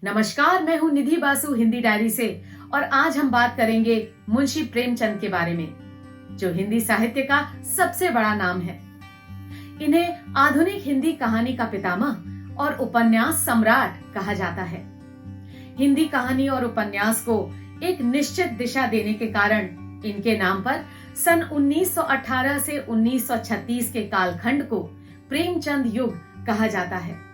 नमस्कार, मैं हूँ निधि बासु हिंदी डायरी से और आज हम बात करेंगे मुंशी प्रेमचंद के बारे में, जो हिंदी साहित्य का सबसे बड़ा नाम है। इन्हें आधुनिक हिंदी कहानी का पितामह और उपन्यास सम्राट कहा जाता है। हिंदी कहानी और उपन्यास को एक निश्चित दिशा देने के कारण इनके नाम पर सन 1918 से 1936 के कालखंड को प्रेमचंद युग कहा जाता है।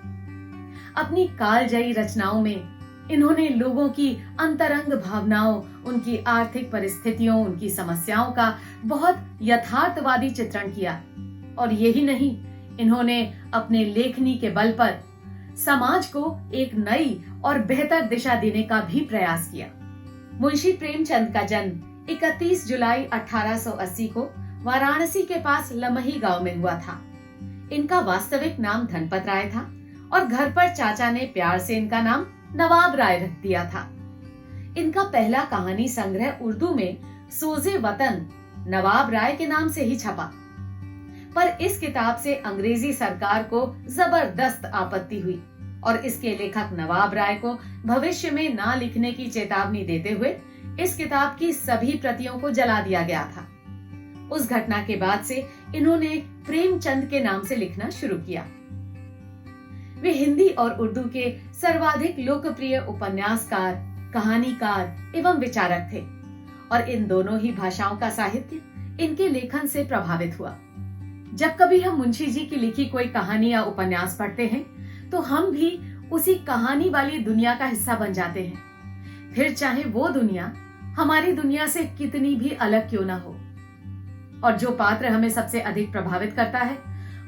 अपनी कालजयी रचनाओं में इन्होंने लोगों की अंतरंग भावनाओं, उनकी आर्थिक परिस्थितियों, उनकी समस्याओं का बहुत यथार्थवादी चित्रण किया और यही नहीं, इन्होंने अपने लेखनी के बल पर समाज को एक नई और बेहतर दिशा देने का भी प्रयास किया। मुंशी प्रेमचंद का जन्म 31 जुलाई 1880 को वाराणसी के पास लमही गांव में हुआ था। इनका वास्तविक नाम धनपत राय था और घर पर चाचा ने प्यार से इनका नाम नवाब राय रख दिया था। इनका पहला कहानी संग्रह उर्दू में सोजे वतन नवाब राय के नाम से ही छपा, पर इस किताब से अंग्रेजी सरकार को जबरदस्त आपत्ति हुई और इसके लेखक नवाब राय को भविष्य में ना लिखने की चेतावनी देते हुए इस किताब की सभी प्रतियों को जला दिया गया था। उस घटना के बाद से इन्होंने प्रेमचंद के नाम से लिखना शुरू किया। वे हिंदी और उर्दू के सर्वाधिक लोकप्रिय उपन्यासकार, कहानीकार एवं विचारक थे और इन दोनों ही भाषाओं का साहित्य इनके लेखन से प्रभावित हुआ। जब कभी हम मुंशी जी की लिखी कोई कहानी या उपन्यास पढ़ते हैं तो हम भी उसी कहानी वाली दुनिया का हिस्सा बन जाते हैं, फिर चाहे वो दुनिया हमारी दुनिया से कितनी भी अलग क्यों ना हो। और जो पात्र हमें सबसे अधिक प्रभावित करता है,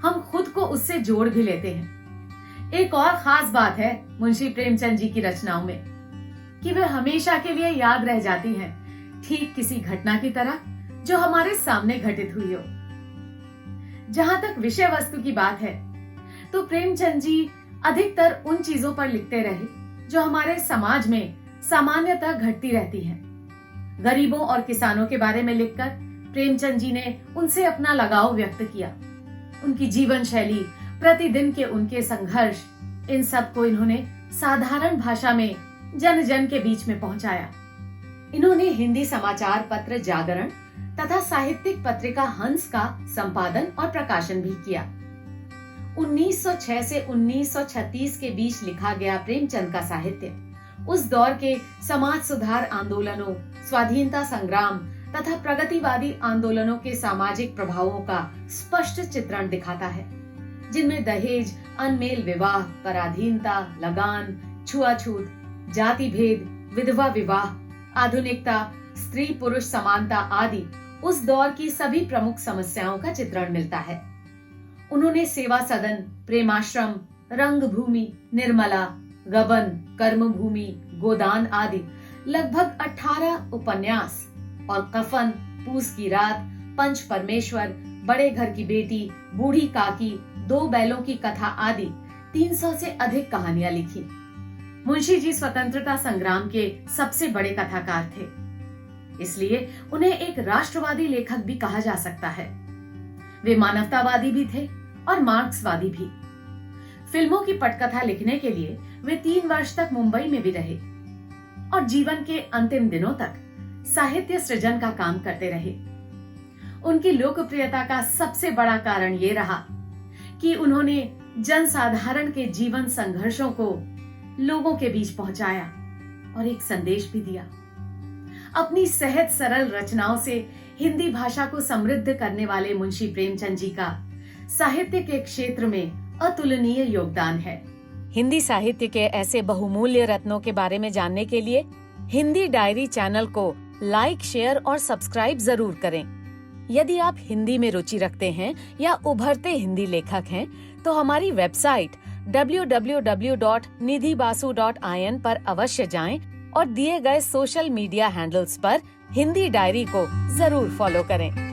हम खुद को उससे जोड़ भी लेते हैं। एक और खास बात है मुंशी प्रेमचंद जी की रचनाओं में कि वे हमेशा के लिए याद रह जाती हैं, ठीक किसी घटना की तरह जो हमारे सामने घटित हुई हो। जहां तक विषय वस्तु की बात है तो प्रेमचंद जी अधिकतर उन चीजों पर लिखते रहे जो हमारे समाज में सामान्यतः घटती रहती हैं। गरीबों और किसानों के बारे में लिखकर प्रेमचंद जी ने उनसे अपना लगाव व्यक्त किया। उनकी जीवन शैली, प्रतिदिन के उनके संघर्ष, इन सब को इन्होंने साधारण भाषा में जन जन के बीच में पहुंचाया। इन्होंने हिंदी समाचार पत्र जागरण तथा साहित्यिक पत्रिका हंस का संपादन और प्रकाशन भी किया। 1906 से 1936 के बीच लिखा गया प्रेमचंद का साहित्य उस दौर के समाज सुधार आंदोलनों, स्वाधीनता संग्राम तथा प्रगतिवादी आंदोलनों के सामाजिक प्रभावों का स्पष्ट चित्रण दिखाता है, जिनमें दहेज, अनमेल विवाह, पराधीनता, लगान, छुआछूत, जाति भेद, विधवा विवाह, आधुनिकता, स्त्री पुरुष समानता आदि उस दौर की सभी प्रमुख समस्याओं का चित्रण मिलता है। उन्होंने सेवा सदन, प्रेमाश्रम, रंगभूमि, निर्मला, गबन, कर्मभूमि, गोदान आदि लगभग 18 उपन्यास और कफन, पूस की रात, पंच परमेश्वर, बड़े घर की बेटी, बूढ़ी काकी, दो बैलों की कथा आदि 300 से अधिक कहानियां लिखी। मुंशी जी स्वतंत्रता संग्राम के सबसे बड़े कथाकार थे, इसलिए उन्हें एक राष्ट्रवादी लेखक भी कहा जा सकता है। वे मानवतावादी भी थे और मार्क्सवादी भी। फिल्मों की पटकथा लिखने के लिए वे 3 वर्ष तक मुंबई में भी रहे और जीवन के अंतिम दिनों तक साहित्य सृजन का काम करते रहे। उनकी लोकप्रियता का सबसे बड़ा कारण ये रहा कि उन्होंने जनसाधारण के जीवन संघर्षों को लोगों के बीच पहुंचाया और एक संदेश भी दिया। अपनी सहज सरल रचनाओं से हिंदी भाषा को समृद्ध करने वाले मुंशी प्रेमचंद जी का साहित्य के क्षेत्र में अतुलनीय योगदान है। हिंदी साहित्य के ऐसे बहुमूल्य रत्नों के बारे में जानने के लिए हिंदी डायरी चैनल को लाइक, शेयर और सब्सक्राइब जरूर करें। यदि आप हिंदी में रुचि रखते हैं या उभरते हिंदी लेखक हैं, तो हमारी वेबसाइट www.nidhibasu.in पर अवश्य जाएं और दिए गए सोशल मीडिया हैंडल्स पर हिंदी डायरी को जरूर फॉलो करें।